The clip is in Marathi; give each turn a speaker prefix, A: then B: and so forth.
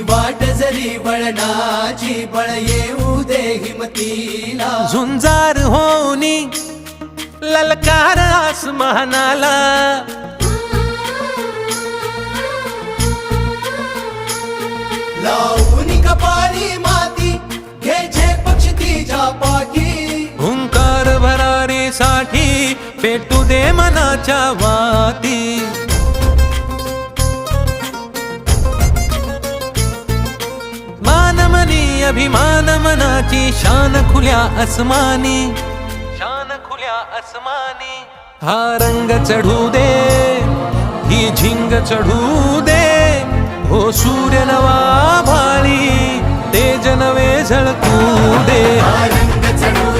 A: वाट जरी वळणाची बळ येऊ दे हिमतीला
B: झुंजार होनी ललकार आसमानाला
A: लावून कपाळी माती घ्यायचे पक्षी तिच्या पाठी
B: हुंकार भरारीसाठी पेटू दे मनाच्या वाती मानमनी अभिमान मनाची शान खुल्या आसमानी शान खुल्या आसमानी हा रंग चढू दे ही झिंग चढू दे हो सूर्य नवा भाळी तेज नवे झळकू दे
A: हा रंग चढू